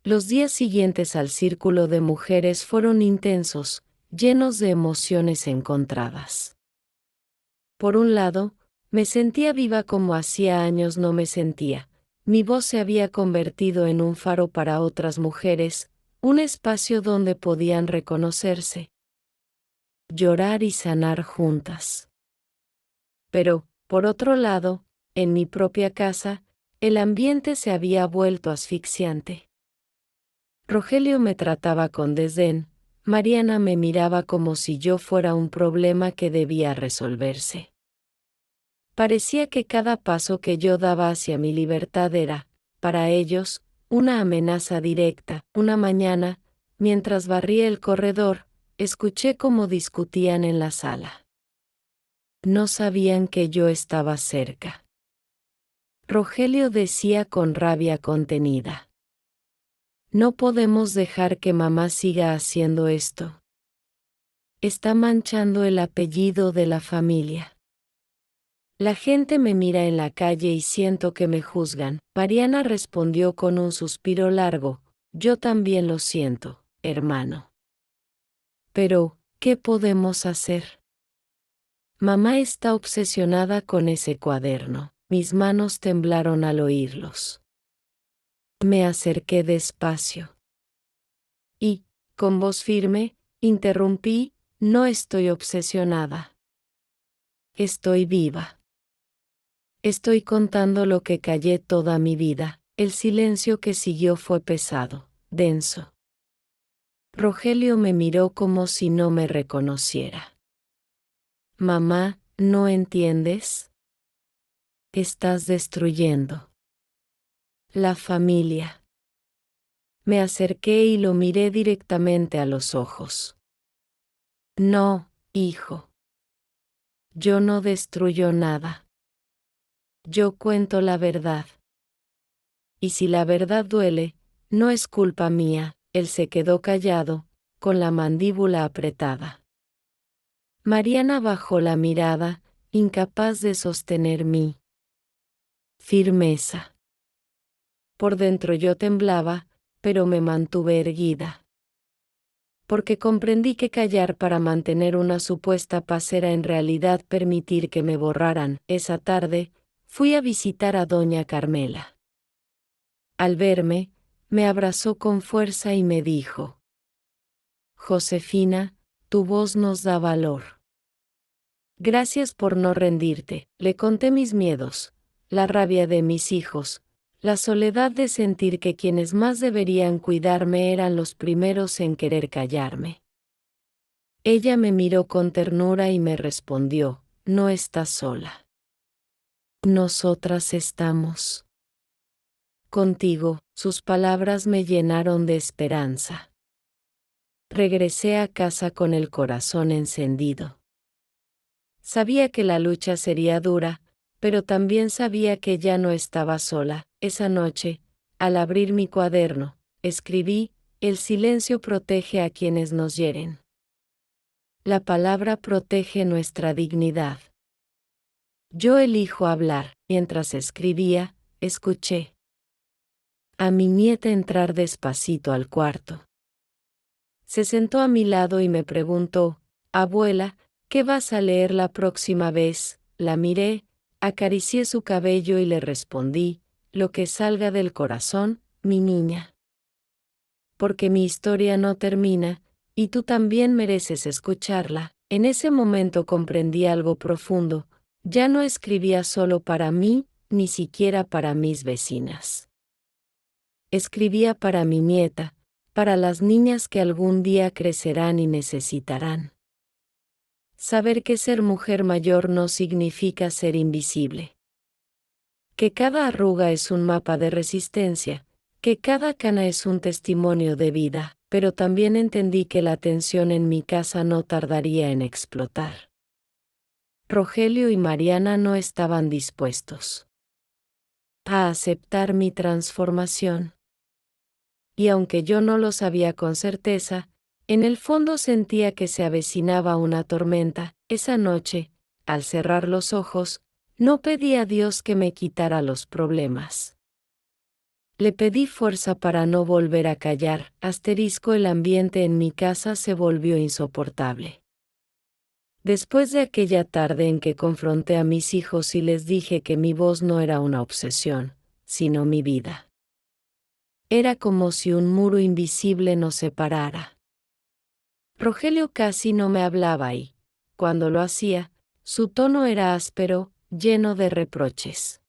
Los días siguientes al círculo de mujeres fueron intensos, llenos de emociones encontradas. Por un lado, me sentía viva como hacía años no me sentía. Mi voz se había convertido en un faro para otras mujeres, un espacio donde podían reconocerse, llorar y sanar juntas. Pero, por otro lado, en mi propia casa, el ambiente se había vuelto asfixiante. Rogelio me trataba con desdén, Mariana me miraba como si yo fuera un problema que debía resolverse. Parecía que cada paso que yo daba hacia mi libertad era, para ellos, una amenaza directa. Una mañana, mientras barría el corredor, escuché cómo discutían en la sala. No sabían que yo estaba cerca. Rogelio decía con rabia contenida. No podemos dejar que mamá siga haciendo esto. Está manchando el apellido de la familia. La gente me mira en la calle y siento que me juzgan. Mariana respondió con un suspiro largo, yo también lo siento, hermano. Pero, ¿qué podemos hacer? Mamá está obsesionada con ese cuaderno. Mis manos temblaron al oírlos. Me acerqué despacio. Y, con voz firme, interrumpí, no estoy obsesionada. Estoy viva. Estoy contando lo que callé toda mi vida. El silencio que siguió fue pesado, denso. Rogelio me miró como si no me reconociera. Mamá, ¿no entiendes? Estás destruyendo la familia. Me acerqué y lo miré directamente a los ojos. No, hijo. Yo no destruyo nada. Yo cuento la verdad. Y si la verdad duele, no es culpa mía. Él se quedó callado, con la mandíbula apretada. Mariana bajó la mirada, incapaz de sostener mi firmeza. Por dentro yo temblaba, pero me mantuve erguida. Porque comprendí que callar para mantener una supuesta paz era en realidad permitir que me borraran. Esa tarde, fui a visitar a doña Carmela. Al verme, me abrazó con fuerza y me dijo: Josefina, tu voz nos da valor. Gracias por no rendirte. Le conté mis miedos, la rabia de mis hijos, la soledad de sentir que quienes más deberían cuidarme eran los primeros en querer callarme. Ella me miró con ternura y me respondió: no estás sola. Nosotras estamos contigo. Sus palabras me llenaron de esperanza. Regresé a casa con el corazón encendido. Sabía que la lucha sería dura, pero también sabía que ya no estaba sola. Esa noche, al abrir mi cuaderno, escribí: el silencio protege a quienes nos hieren. La palabra protege nuestra dignidad. Yo elijo hablar. Mientras escribía, escuché a mi nieta entrar despacito al cuarto. Se sentó a mi lado y me preguntó: abuela, ¿qué vas a leer la próxima vez? La miré, acaricié su cabello y le respondí: lo que salga del corazón, mi niña. Porque mi historia no termina, y tú también mereces escucharla. En ese momento comprendí algo profundo: ya no escribía solo para mí, ni siquiera para mis vecinas. Escribía para mi nieta, para las niñas que algún día crecerán y necesitarán saber que ser mujer mayor no significa ser invisible. Que cada arruga es un mapa de resistencia, que cada cana es un testimonio de vida, pero también entendí que la tensión en mi casa no tardaría en explotar. Rogelio y Mariana no estaban dispuestos a aceptar mi transformación. Y aunque yo no lo sabía con certeza, en el fondo sentía que se avecinaba una tormenta. Esa noche, al cerrar los ojos, no pedí a Dios que me quitara los problemas. Le pedí fuerza para no volver a callar. El ambiente en mi casa se volvió insoportable. Después de aquella tarde en que confronté a mis hijos y les dije que mi voz no era una obsesión, sino mi vida. Era como si un muro invisible nos separara. Rogelio casi no me hablaba y, cuando lo hacía, su tono era áspero, lleno de reproches.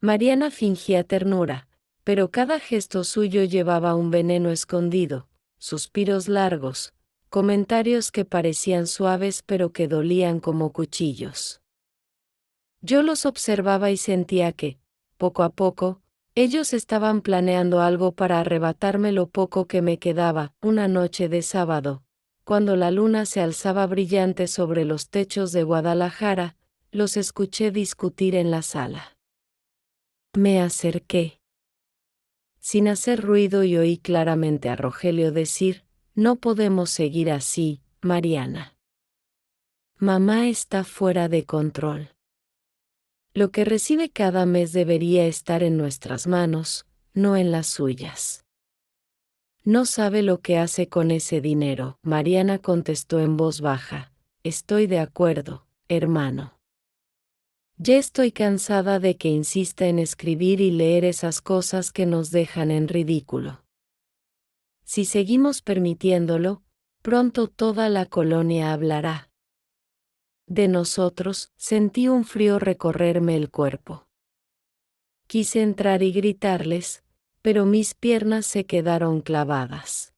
Mariana fingía ternura, pero cada gesto suyo llevaba un veneno escondido: suspiros largos, comentarios que parecían suaves pero que dolían como cuchillos. Yo los observaba y sentía que, poco a poco, ellos estaban planeando algo para arrebatarme lo poco que me quedaba. Una noche de sábado, cuando la luna se alzaba brillante sobre los techos de Guadalajara, los escuché discutir en la sala. Me acerqué sin hacer ruido y oí claramente a Rogelio decir: no podemos seguir así, Mariana. Mamá está fuera de control. Lo que recibe cada mes debería estar en nuestras manos, no en las suyas. No sabe lo que hace con ese dinero. Mariana contestó en voz baja: estoy de acuerdo, hermano. Ya estoy cansada de que insista en escribir y leer esas cosas que nos dejan en ridículo. Si seguimos permitiéndolo, Pronto toda la colonia hablará de nosotros. Sentí un frío recorrerme el cuerpo. Quise entrar y gritarles, pero mis piernas se quedaron clavadas.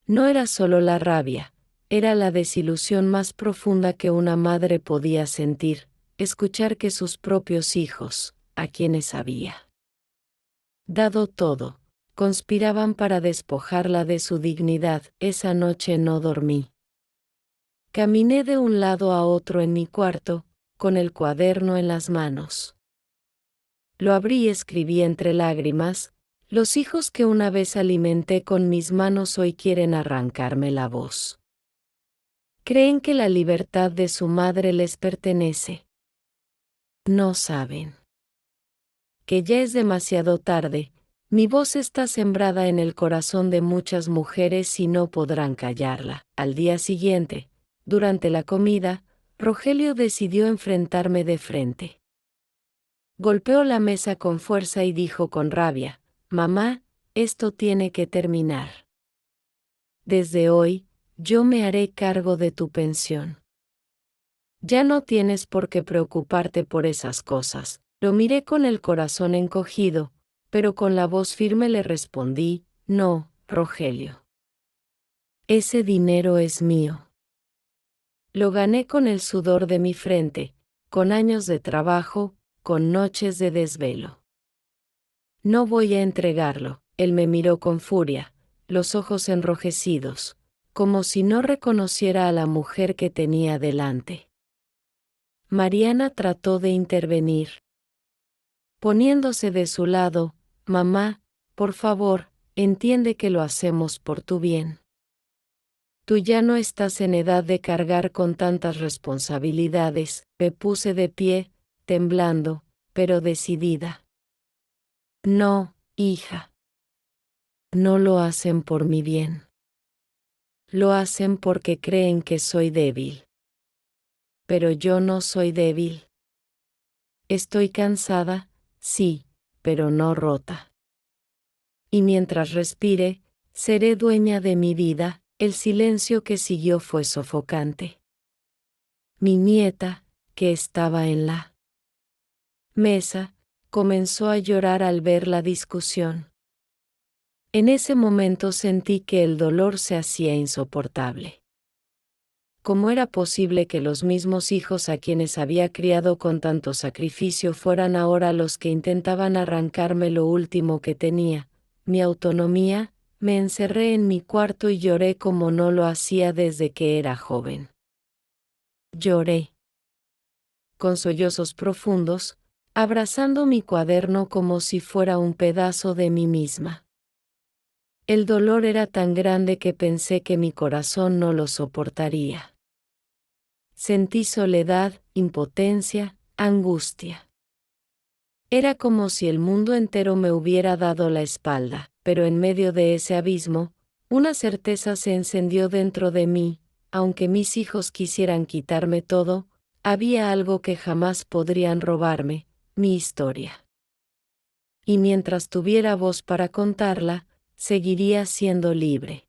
No era solo la rabia, era la desilusión más profunda que una madre podía sentir, escuchar que sus propios hijos, a quienes había dado todo, conspiraban para despojarla de su dignidad. Esa noche no dormí. Caminé de un lado a otro en mi cuarto, con el cuaderno en las manos. Lo abrí y escribí entre lágrimas: los hijos que una vez alimenté con mis manos hoy quieren arrancarme la voz. Creen que la libertad de su madre les pertenece. No saben que ya es demasiado tarde. Mi voz está sembrada en el corazón de muchas mujeres y no podrán callarla. Al día siguiente, durante la comida, Rogelio decidió enfrentarme de frente. Golpeó la mesa con fuerza y dijo con rabia: «Mamá, esto tiene que terminar. Desde hoy, yo me haré cargo de tu pensión. Ya no tienes por qué preocuparte por esas cosas». Lo miré con el corazón encogido, pero con la voz firme le respondí: «No, Rogelio. Ese dinero es mío. Lo gané con el sudor de mi frente, con años de trabajo, con noches de desvelo. No voy a entregarlo». Él me miró con furia, los ojos enrojecidos, como si no reconociera a la mujer que tenía delante. Mariana trató de intervenir, poniéndose de su lado: «Mamá, por favor, entiende que lo hacemos por tu bien. Tú ya no estás en edad de cargar con tantas responsabilidades». Me puse de pie, temblando, pero decidida. «No, hija. No lo hacen por mi bien. Lo hacen porque creen que soy débil. Pero yo no soy débil. Estoy cansada, sí, pero no rota. Y mientras respire, seré dueña de mi vida». El silencio que siguió fue sofocante. Mi nieta, que estaba en la mesa, comenzó a llorar al ver la discusión. En ese momento sentí que el dolor se hacía insoportable. ¿Cómo era posible que los mismos hijos a quienes había criado con tanto sacrificio fueran ahora los que intentaban arrancarme lo último que tenía, mi autonomía? Me encerré en mi cuarto y lloré como no lo hacía desde que era joven. Lloré con sollozos profundos, abrazando mi cuaderno como si fuera un pedazo de mí misma. El dolor era tan grande que pensé que mi corazón no lo soportaría. Sentí soledad, impotencia, angustia. Era como si el mundo entero me hubiera dado la espalda, pero en medio de ese abismo, una certeza se encendió dentro de mí: aunque mis hijos quisieran quitarme todo, había algo que jamás podrían robarme: mi historia. Y mientras tuviera voz para contarla, seguiría siendo libre.